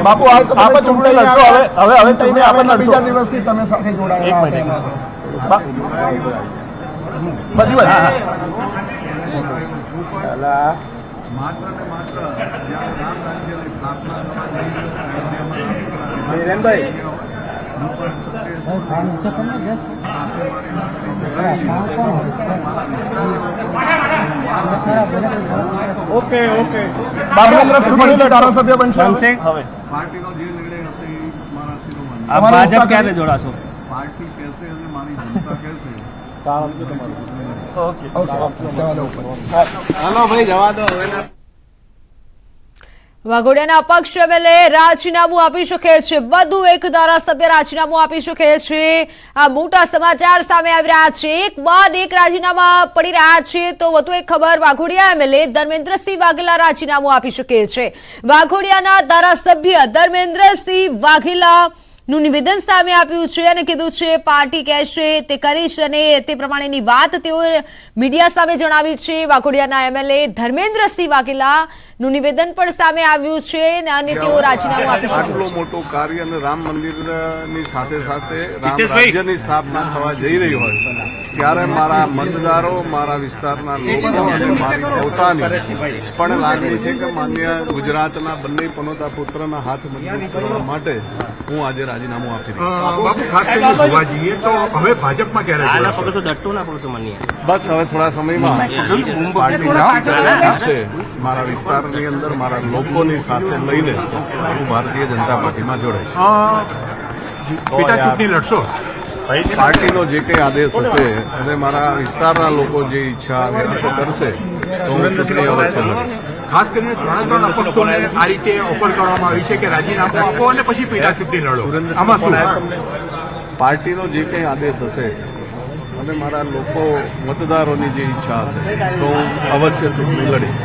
બાપુ આપણે ચૂંટણી લડશો હવે તમે આપણે બીજા દિવસથી તમે સાથે જોડાયા બધી વાત માત્ર ને માત્ર રામ રાજ્યની સ્થાપના ઓકે ઓકે ધારાસભ્ય બનશે હવે પાર્ટીનો જે નિર્ણય હશે એ મારા શિરોમણી આપ ભાજપ ક્યારે જોડાશો પાર્ટી કહેશે અને મારી જનતા કહેશે વાઘોડિયાના અપક્ષ એમએલએ રાજીનામું આપી શકે છે. વધુ એક ધારાસભ્ય રાજીનામું આપી શકે છે. આ મોટા સમાચાર સામે આવી રહ્યા છે. એક બાદ એક રાજીનામા પડી રહ્યા છે. તો વધુ એક ખબર, વાઘોડિયા એમએલએ ધર્મેન્દ્રસિંહ વાઘેલા રાજીનામું આપી શકે છે. વાઘોડિયાના ધારાસભ્ય ધર્મેન્દ્રસિંહ વાઘેલા નું નિવેદન સામે આપ્યું છે અને કીધું છે પાર્ટી કહેશે તે કરીશ અને તે પ્રમાણેની વાત તેઓ મીડિયા સામે જણાવી છે. વાઘોડિયાના એમએલએ ધર્મેન્દ્રસિંહ વાઘેલા નું નિવેદન પણ સામે આવ્યું છે અને તેઓ રાજીનામું આપી શકે છે. આટલું મોટું કાર્ય અને રામ મંદિરની સાથે સાથે રામ રાજ્યની સ્થાપના થવા જઈ રહી હોય ત્યારે મારા મતદારો, મારા વિસ્તારના લોકો અને મારી પોતાની પણ લાગણી છે કે માન્ય ગુજરાતના બંને પનોતા પુત્રના હાથ મજબૂત કરવા માટે હું આજે રાજીનામું આપી બસ હવે થોડા સમયમાં પાર્ટી મારા વિસ્તારની અંદર મારા લોકોની સાથે લઈને હું ભારતીય જનતા પાર્ટીમાં જોડાઈશ. પાર્ટીનો જે કંઈ આદેશ હશે અને મારા વિસ્તારના લોકો જે ઈચ્છા વ્યક્ત કરશે તો હું ચૂંટણી અવશ્ય લડીશ. ખાસ કરીને ત્રણ અપક્ષોને આ રીતે ઓફર કરવામાં આવી છે કે રાજીનામું આપો અને પછી પેટા ચૂંટણી લડો. આમાં શું પાર્ટીનો જે કંઈ આદેશ હશે અને મારા લોકો મતદારોની જે ઈચ્છા હશે તો હું અવશ્ય ચૂંટણી લડીશ.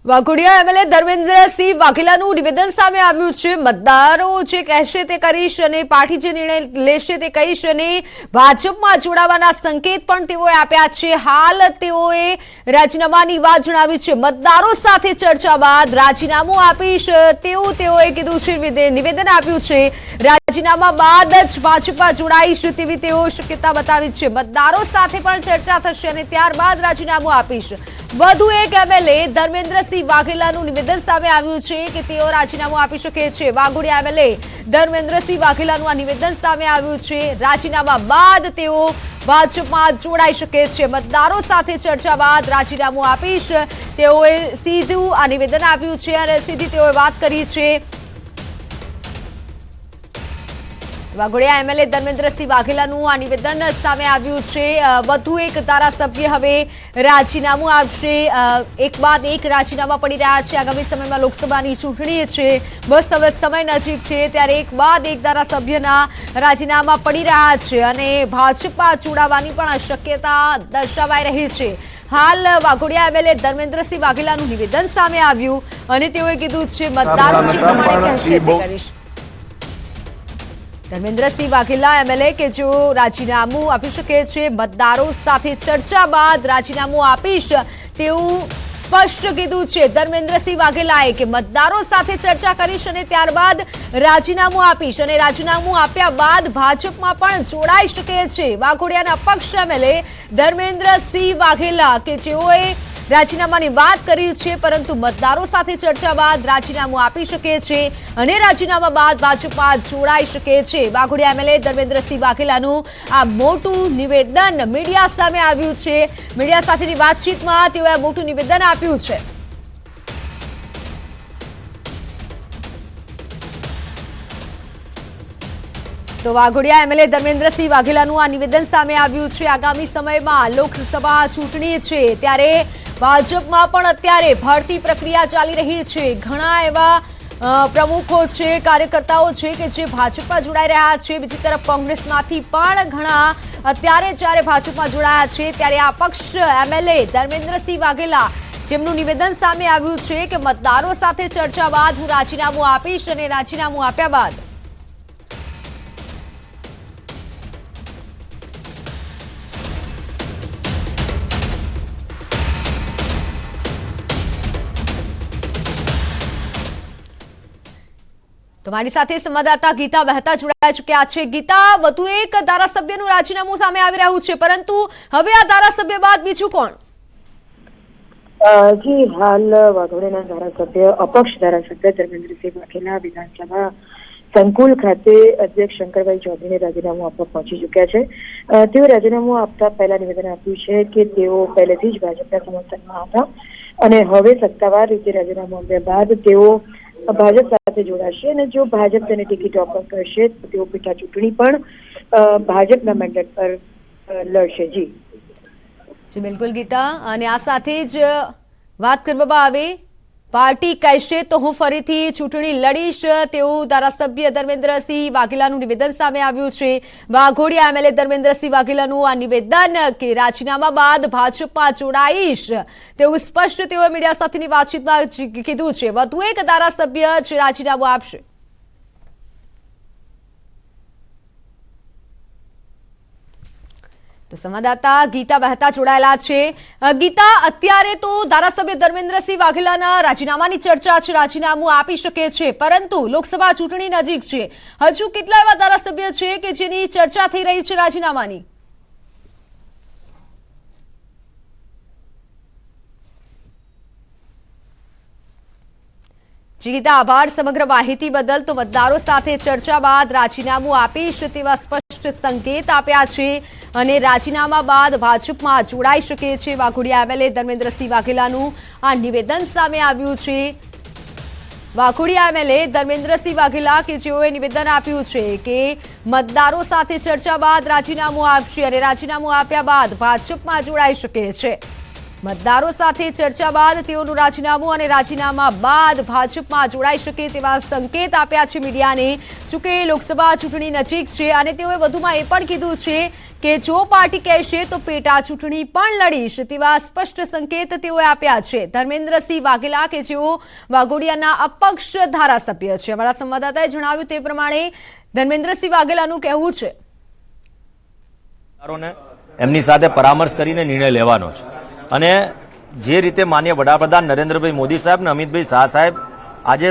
વાઘોડિયા એમએલએ ધર્મેન્દ્રસિંહ વાઘેલાનું નિવેદન સામે આવ્યું છે. મતદારો જે કહેશે તે કરીશ અને પાર્ટી જે નિર્ણય લેશે તે કહીશ અને ભાજપમાં જોડાવાના સંકેત પણ તેઓએ આપ્યા છે. હાલ તેઓએ રાજીનામાની વાત જણાવી છે. મતદારો સાથે ચર્ચા બાદ રાજીનામું આપીશ તેવું તેઓએ કીધું છે, નિવેદન આપ્યું છે. રાજીનામા બાદ જ ભાજપમાં જોડાઈશ તેવી તેઓ શક્યતા બતાવી છે. મતદારો સાથે પણ ચર્ચા થશે અને ત્યારબાદ રાજીનામું આપીશ. વધુ એક એમએલએ ધર્મેન્દ્રસિંહ વાઘેલાનું નિવેદન સામે આવ્યું છે કે તેઓ રાજીનામું આપી શકે છે. વાઘોડિયા એમએલએ ધર્મેન્દ્રસિંહ વાઘેલાનું આ નિવેદન સામે આવ્યું છે. રાજીનામા બાદ તેઓ ભાજપમાં જોડાઈ શકે છે. મતદારો સાથે ચર્ચા બાદ રાજીનામું આપીશ તેઓએ સીધું આ નિવેદન આપ્યું છે અને સીધી તેઓએ વાત કરી છે. વાઘોડિયા એમએલએ ધર્મેન્દ્રસિંહ વાઘેલાનું આ નિવેદન સામે આવ્યું છે. વધુ એક ધારાસભ્ય હવે રાજીનામું આપશે. એક બાદ એક રાજીનામા પડી રહ્યા છે. આગામી સમયમાં લોકસભાની ચૂંટણી છે, બસ હવે સમય નજીક છે ત્યારે એક બાદ એક ધારાસભ્યના રાજીનામા પડી રહ્યા છે અને ભાજપમાં જોડાવાની પણ શક્યતા દર્શાવાઈ રહી છે. હાલ વાઘોડિયા એમએલએ ધર્મેન્દ્રસિંહ વાઘેલાનું નિવેદન સામે આવ્યું અને તેઓએ કીધું છે મતદારો જે પ્રમાણે કહેશે તે કરીશ. ધર્મેન્દ્રસિંહ વાઘેલા એમએલએ કે જેઓ રાજીનામું આપી શકે છે. મતદારો સાથે ચર્ચા બાદ રાજીનામું આપીશ તેવું સ્પષ્ટ કીધું છે ધર્મેન્દ્રસિંહ વાઘેલાએ કે મતદારો સાથે ચર્ચા કરીશ અને ત્યારબાદ રાજીનામું આપીશ અને રાજીનામું આપ્યા બાદ ભાજપમાં પણ જોડાઈ શકે છે. વાઘોડિયાના અપક્ષ એમએલએ ધર્મેન્દ્રસિંહ વાઘેલા કે જેઓએ રાજીનામાની વાત કરી છે પરંતુ મતદારો સાથે ચર્ચા બાદ રાજીનામું આપી શકે છે અને રાજીનામા બાદ ભાજપમાં જોડાઈ શકે છે. વાઘોડિયા એમએલએ ધર્મેન્દ્રસિંહ વાઘેલાનું આ મોટું નિવેદન મીડિયા સામે આવ્યું છે. મીડિયા સાથેની વાતચીતમાં તેઓએ મોટું નિવેદન આપ્યું છે. તો વાઘોડિયા એમએલએ ધર્મેન્દ્રસિંહ વાઘેલાનું આ નિવેદન સામે આવ્યું છે. આગામી સમયમાં લોકસભા ચૂંટણી છે ત્યારે ભાજપમાં પણ અત્યારે ભરતી પ્રક્રિયા ચાલી રહી છે. ઘણા એવા પ્રમુખો છે, કાર્યકર્તાઓ છે કે જે ભાજપમાં જોડાઈ રહ્યા છે. બીજી તરફ કોંગ્રેસમાંથી પણ ઘણા અત્યારે જ્યારે ભાજપમાં જોડાયા છે ત્યારે આ પક્ષ એમએલએ ધર્મેન્દ્રસિંહ વાઘેલા જેમનું નિવેદન સામે આવ્યું છે કે મતદારો સાથે ચર્ચા બાદ હું રાજીનામું આપીશ અને રાજીનામું આપ્યા બાદ તમારી સાથે સંવાદદાતા ગીતા મહેતા જોડાઈ ચૂક્યા છે। ગીતા, વધુ એક ધારાસભ્યનું રાજીનામું સામે આવી રહ્યું છે, પરંતુ હવે આ ધારાસભ્ય બાદ બીજું કોણ? જી, હાલ વાઘોડિયાના ધારાસભ્ય અપક્ષ ધારાસભ્ય ધર્મેન્દ્રસિંહ વાઘેલા વિધાનસભા સંકુલ ખાતે અધ્યક્ષ શંકરભાઈ ચૌધરીને રાજીનામું આપવા પહોંચી ચૂક્યા છે। તેઓ રાજીનામું આપતા પહેલા નિવેદન આપ્યું છે કે તેઓ પહેલેથી જ ભાજપના સમર્થનમાં હતા અને હવે સત્તાવાર રીતે રાજીનામું આપ્યા બાદ તેઓ ભાજપ સાથે જોડાશે અને જો ભાજપ તેને ટિકિટ ઓફર કરશે તો તેઓ પેટા ચૂંટણી પણ ભાજપના મેન્ડેટ પર લડશે। જી બિલકુલ ગીતા, અને આ સાથે જ વાત કરવામાં આવે, પાર્ટી કહેશે તો હું ફરીથી ચૂંટણી લડીશ તેવું ધારાસભ્ય ધર્મેન્દ્રસિંહ વાઘેલાનું નિવેદન સામે આવ્યું છે। વાઘોડિયા એમએલએ ધર્મેન્દ્રસિંહ વાઘેલાનું આ નિવેદન કે રાજીનામા બાદ ભાજપમાં જોડાઈશ તેવું સ્પષ્ટ તેઓએ મીડિયા સાથેની વાતચીતમાં કીધું છે। વધુ એક ધારાસભ્ય જે રાજીનામું આપશે। તો સંવાદદાતા ગીતા મહેતા જોડાયેલા છે। ગીતા, અત્યારે તો ધારાસભ્ય ધર્મેન્દ્રસિંહ વાઘેલાના રાજીનામાની ચર્ચા છે, રાજીનામું આપી શકે છે, પરંતુ લોકસભા ચૂંટણી નજીક છે, હજુ કેટલા એવા ધારાસભ્ય છે કે જેની ચર્ચા થઈ રહી છે રાજીનામાની? ગીતા, આભાર સમગ્ર માહિતી બદલ। તો મતદારો સાથે ચર્ચા બાદ રાજીનામું આપીશ તેવા સ્પષ્ટ સંકેત આપ્યા છે અને રાજીનામા બાદ ભાજપમાં જોડાઈ શકે છે વાઘોડિયા એમએલએ ધર્મેન્દ્રસિંહ વાઘેલાનું આ નિવેદન સામે આવ્યું છે। વાઘોડિયા એમએલએ ધર્મેન્દ્રસિંહ વાઘેલા કે જેઓએ નિવેદન આપ્યું છે કે મતદારો સાથે ચર્ચા બાદ રાજીનામું આપશે અને રાજીનામું આપ્યા બાદ ભાજપમાં જોડાઈ શકે છે। મતદારો સાથે ચર્ચા બાદ તેઓનું રાજીનામું અને રાજીનામા બાદ ભાજપમાં જોડાઈ શકે તેવા સંકેત આપ્યા છે મીડિયાને। જોકે લોકસભા ચૂંટણી નજીક છે અને તેઓએ વધુમાં એ પણ કીધું છે કે જો પાર્ટી કહેશે તો પેટા ચૂંટણી પણ લડીશ તેવા સ્પષ્ટ સંકેત તેઓએ આપ્યા છે। ધર્મેન્દ્રસિંહ વાઘેલા કે જેઓ વાઘોડિયાના અપક્ષ ધારાસભ્ય છે, અમારા સંવાદદાતાએ જણાવ્યું તે પ્રમાણે ધર્મેન્દ્રસિંહ વાઘેલાનું કહેવું છે એમની સાથે પરામર્શ કરીને નિર્ણય લેવાનો છે અને જે રીતે માનનીય વડાપ્રધાન નરેન્દ્રભાઈ મોદી સાહેબ અને અમિતભાઈ શાહ સાહેબ આજે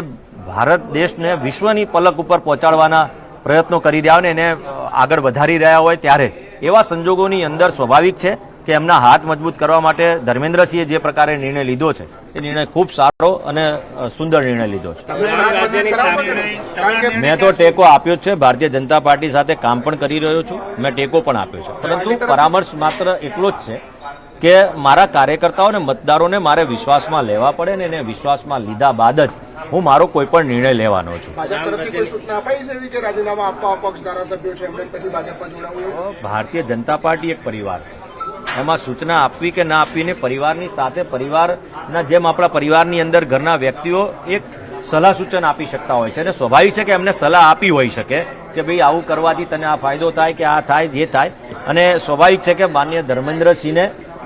ભારત દેશને વિશ્વની પલક ઉપર પહોંચાડવાના પ્રયત્નો કરી રહ્યા હોય ને એને આગળ વધારી રહ્યા હોય ત્યારે એવા સંજોગોની અંદર સ્વાભાવિક છે કે એમના હાથ મજબૂત કરવા માટે ધર્મેન્દ્રસિંહે જે પ્રકારે નિર્ણય લીધો છે એ નિર્ણય ખૂબ સારો અને સુંદર નિર્ણય લીધો છે। મેં તો ટેકો આપ્યો છે, ભારતીય જનતા પાર્ટી સાથે કામ પણ કરી રહ્યો છું, મેં ટેકો પણ આપ્યો છે, પરંતુ પરામર્શ માત્ર એટલો જ છે કે મારા કાર્યકર્તાઓ અને મતદારોને મારે વિશ્વાસમાં લેવા પડે ને એને વિશ્વાસમાં લીધા બાદ જ હું મારો કોઈ પણ નિર્ણય લેવાનો છું। ભારતીય જનતા પાર્ટી એક પરિવાર છે, એમાં સૂચના આપવી કે ના આપવીને પરિવારની સાથે પરિવારના જેમ આપણા પરિવારની અંદર ઘરના વ્યક્તિઓ એક સલાહ સૂચન આપી શકતા હોય છે અને સ્વાભાવિક છે કે એમને સલાહ આપી હોઈ શકે કે ભાઈ આવું કરવાથી તને આ ફાયદો થાય કે આ થાય જે થાય, અને સ્વાભાવિક છે કે માનનીય ધર્મેન્દ્રસિંહને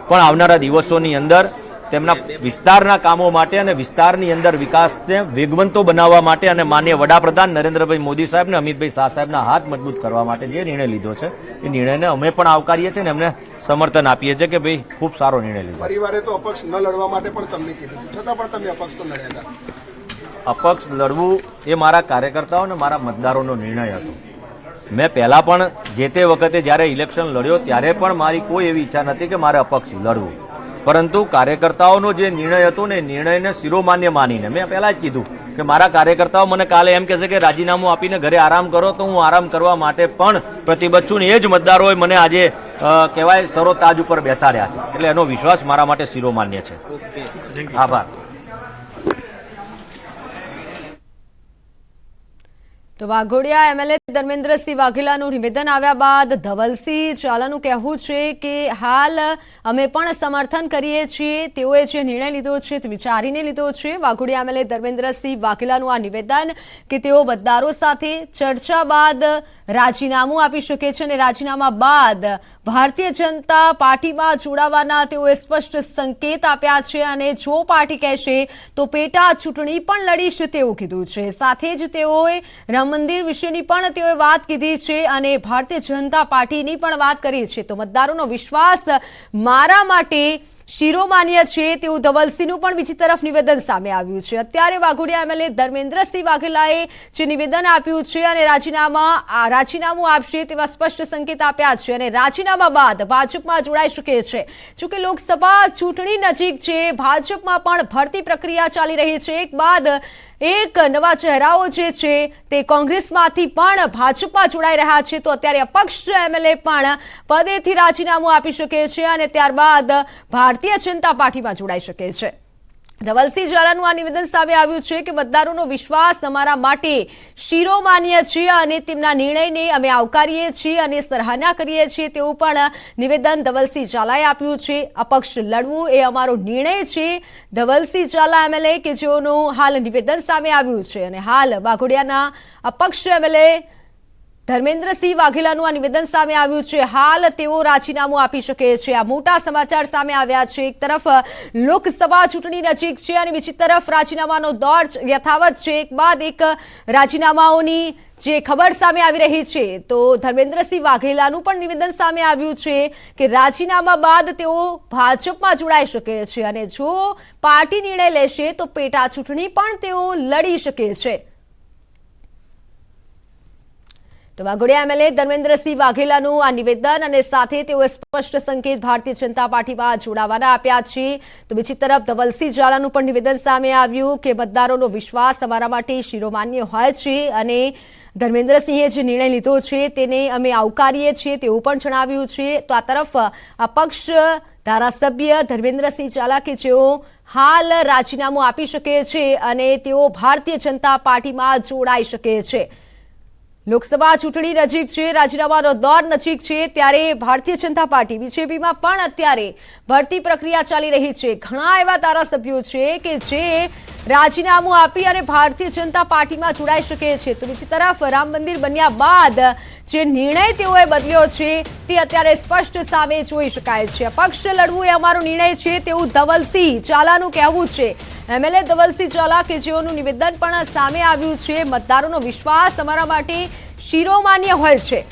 પણ આવનારા દિવસોની અંદર તેમના વિસ્તારના કામો માટે અને વિસ્તારની અંદર વિકાસને વેગવંતો બનાવવા માટે અને માનનીય વડાપ્રધાન નરેન્દ્રભાઈ મોદી સાહેબ ને અમિતભાઈ શાહ સાહેબના હાથ મજબૂત કરવા માટે જે નિર્ણય લીધો છે એ નિર્ણયને અમે પણ આવકારીએ છીએ અને એમને સમર્થન આપીએ છીએ કે ભાઈ ખૂબ સારો નિર્ણય લીધો। પરિવારે તો અપક્ષ ન લડવા માટે પણ તમને કીધું, છતાં પણ તમે અપક્ષ તો લડ્યા હતા। અપક્ષ લડવું એ મારા કાર્યકર્તાઓ અને મારા મતદારોનો નિર્ણય હતો। મેં પહેલા પણ જે તે વખતે જ્યારે ઇલેક્શન લડ્યો ત્યારે પણ મારી કોઈ એવી ઈચ્છા નથી કે મારે અપક્ષ લડવું, પરંતુ કાર્યકર્તાઓનો જે નિર્ણય હતો ને નિર્ણયને શિરોમાન્ય માનીને મેં પહેલા જ કીધું કે મારા કાર્યકર્તાઓ મને કાલે એમ કહેશે કે રાજીનામું આપીને ઘરે આરામ કરો તો હું આરામ કરવા માટે પણ પ્રતિબદ્ધ છું ને એ જ મતદારોએ મને આજે કહેવાય સરોતાજ ઉપર બેસાડ્યા છે, એટલે એનો વિશ્વાસ મારા માટે શિરોમાન્ય છે। આભાર। તો વાઘોડિયા એમએલએ ધર્મેન્દ્રસિંહ વાઘેલાનું નિવેદન આવ્યા બાદ ધવલસિંહ ઝાલાનું કહેવું છે કે હાલ અમે પણ સમર્થન કરીએ છીએ, તેઓએ જે નિર્ણય લીધો છે તે વિચારીને લીધો છે. વાઘોડિયા એમએલએ ધર્મેન્દ્રસિંહ વાઘેલાનું આ નિવેદન કે તેઓ મતદારો સાથે ચર્ચા બાદ રાજીનામું આપી શકે છે અને રાજીનામા બાદ ભારતીય જનતા પાર્ટીમાં જોડાવાના તેઓએ સ્પષ્ટ સંકેત આપ્યા છે અને જો પાર્ટી કહેશે તો પેટા ચૂંટણી પણ લડીશ તેવું કીધું છે. સાથે જ તેઓએ મંદિર વિશેની પણ તેઓએ વાત કીધી છે અને ભારતીય જનતા પાર્ટીની પણ વાત કરી છે. તો મતદારોનો વિશ્વાસ મારા માટે શિરોમાન્ય છે તેવું ધવલસિંહનું પણ બીજી તરફ નિવેદન સામે આવ્યું છે. અત્યારે વાઘોડિયા એમએલએ ધર્મેન્દ્રસિંહ વાઘેલાએ જે નિવેદન આપ્યું છે અને રાજીનામું આપશે તેવા સ્પષ્ટ સંકેત આપ્યા છે અને રાજીનામા બાદ ભાજપમાં જોડાઈ શકે છે. જોકે લોકસભા ચૂંટણી નજીક છે, ભાજપમાં પણ ભરતી પ્રક્રિયા ચાલી રહી છે. એક બાદ એક નવા ચહેરાઓ જે છે તે કોંગ્રેસમાંથી પણ ભાજપમાં જોડાઈ રહ્યા છે. તો અત્યારે અપક્ષ એમએલએ પણ પદેથી રાજીનામું આપી શકે છે અને ત્યારબાદ ભારતીય જનતા પાર્ટીમાં જોડાઈ શકે છે. ધવલસિંહ ઝાલાનું આ નિવેદન સામે આવ્યું છે કે મતદારોનો વિશ્વાસ અમારા માટે શિરોમાન્ય છે અને તેમના નિર્ણયને અમે આવકારીએ છીએ અને સરાહના કરીએ છીએ તેવું પણ નિવેદન ધવલસિંહ ઝાલાએ આપ્યું છે. અપક્ષ લડવું એ અમારો નિર્ણય છે. ધવલસિંહ ઝાલા એમએલએ કે જેઓનું હાલ નિવેદન સામે આવ્યું છે અને હાલ વાઘોડિયાના અપક્ષ એમએલએ ધર્મેન્દ્રસિંહ વાઘેલાનું આ નિવેદન સામે આવ્યું છે. હાલ તેઓ રાજીનામું આપી શકે છે. આ મોટા સમાચાર સામે આવ્યા છે. એક તરફ લોકસભા ચૂંટણી નજીક છે અને બીજી તરફ રાજીનામાનો દોર યથાવત છે. એક બાદ એક રાજીનામાઓની જે ખબર સામે આવી રહી છે તો ધર્મેન્દ્રસિંહ વાઘેલાનું પણ નિવેદન સામે આવ્યું છે કે રાજીનામા બાદ તેઓ ભાજપમાં જોડાઈ શકે છે અને જો પાર્ટી નિર્ણય લેશે તો પેટા ચૂંટણી પણ તેઓ લડી શકે છે. તો વાઘોડિયા એમએલએ ધર્મેન્દ્રસિંહ વાઘેલાનું આ નિવેદન અને સાથે તેઓએ સ્પષ્ટ સંકેત ભારતીય જનતા પાર્ટીમાં જોડાવાના આપ્યા છે. તો બીજી તરફ ધવલસિંહ ઝાલાનું પણ નિવેદન સામે આવ્યું કે મતદારોનો વિશ્વાસ અમારા માટે શિરોમાન્ય હોય છે અને ધર્મેન્દ્રસિંહે જે નિર્ણય લીધો છે તેને અમે આવકારીએ છીએ તેવું પણ જણાવ્યું છે. તો આ તરફ અપક્ષ ધારાસભ્ય ધર્મેન્દ્રસિંહ ઝાલા કે જેઓ હાલ રાજીનામું આપી શકે છે અને તેઓ ભારતીય જનતા પાર્ટીમાં જોડાઈ શકે છે. લોકસભા ચૂંટણી નજીક છે, રાજીનામાનો દોર નજીક છે ત્યારે ભારતીય જનતા પાર્ટી બીજેપીમાં પણ અત્યારે ભરતી પ્રક્રિયા ચાલી રહી છે. ઘણા એવા ધારાસભ્યો છે કે જે રાજીનામું આપી અને ભારતીય જનતા પાર્ટીમાં જોડાઈ શકે છે. તો બીજી તરફ રામ મંદિર બન્યા બાદ જે નિર્ણય તેઓએ બદલ્યો છે તે અત્યારે સ્પષ્ટ સામે જોઈ શકાય છે. પક્ષ લડવું એ અમારો નિર્ણય છે તેવું ધવલસિંહ ઝાલાનું કહેવું છે. એમએલએ ધવલસિંહ ઝાલા કે જેઓનું નિવેદન પણ સામે આવ્યું છે મતદારોનો વિશ્વાસ અમારા માટે શિરોમાન્ય હોય છે.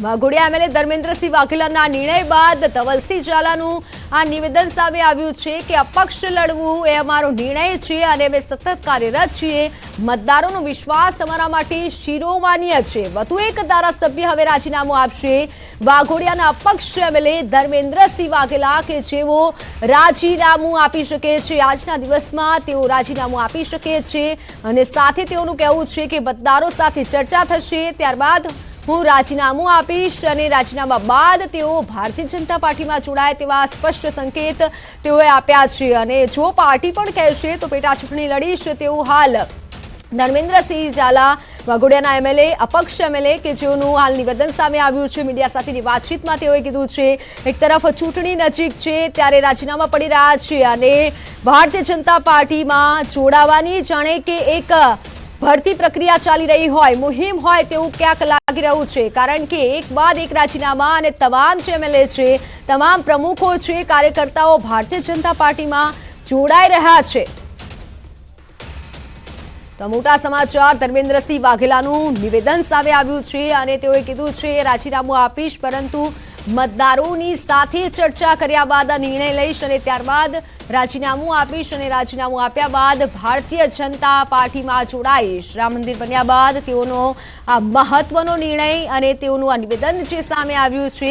વાઘોડિયા એમએલએ ધર્મેન્દ્રસિંહ વાઘેલાના નિર્ણય બાદ ધવલસિંહ ઝાલાનું આ નિવેદન સામે આવ્યું છે કે અપક્ષ લડવું એ અમારો નિર્ણય છે અને અમે સતત કાર્યરત છીએ. મતદારોનો વિશ્વાસ અમારા માટે શિરોમાન્ય છે. વધુ એક ધારાસભ્ય હવે રાજીનામું આપશે. વાઘોડિયાના અપક્ષ એમએલએ ધર્મેન્દ્રસિંહ વાઘેલા કે જેઓ રાજીનામું આપી શકે છે. આજના દિવસમાં તેઓ રાજીનામું આપી શકે છે અને સાથે તેઓનું કહેવું છે કે મતદારો સાથે ચર્ચા થશે ત્યારબાદ હું રાજીનામું આપીશ અને રાજીનામા બાદ તેઓ ભારતીય જનતા પાર્ટીમાં જોડાય તેવા સ્પષ્ટ સંકેત તેઓએ આપ્યા છે અને જો પાર્ટી પણ કહેશે તો પેટા ચૂંટણી લડીશ તેવું હાલ ધર્મેન્દ્રસિંહ ઝાલા વાઘોડિયાના એમએલએ અપક્ષ એમએલએ કે જેઓનું હાલ નિવેદન સામે આવ્યું છે. મીડિયા સાથેની વાતચીતમાં તેઓએ કીધું છે એક તરફ ચૂંટણી નજીક છે ત્યારે રાજીનામા પડી રહ્યા છે અને ભારતીય જનતા પાર્ટીમાં જોડાવાની જાણે કે એક ભરતી પ્રક્રિયા ચાલી રહી હોય, મુહિમ હોય તેવું ક્યાંક લાગી રહ્યું છે. કારણ કે એક બાદ એક રાજીનામા અને તમામ જે એમએલએ છે, તમામ પ્રમુખો છે, કાર્યકર્તાઓ ભારતીય જનતા પાર્ટીમાં જોડાઈ રહ્યા છે. તો મોટા સમાચાર ધર્મેન્દ્રસિંહ વાઘેલાનું નિવેદન સામે આવ્યું છે અને તેઓએ કીધું છે રાજીનામું આપીશ પરંતુ મતદારોની સાથે ચર્ચા કર્યા બાદ આ નિર્ણય લઈશ અને ત્યારબાદ રાજીનામું આપીશ અને રાજીનામું આપ્યા બાદ ભારતીય જનતા પાર્ટીમાં જોડાઈશ. રામ મંદિર બન્યા બાદ તેઓનો આ મહત્વનો નિર્ણય અને તેઓનું આ નિવેદન જે સામે આવ્યું છે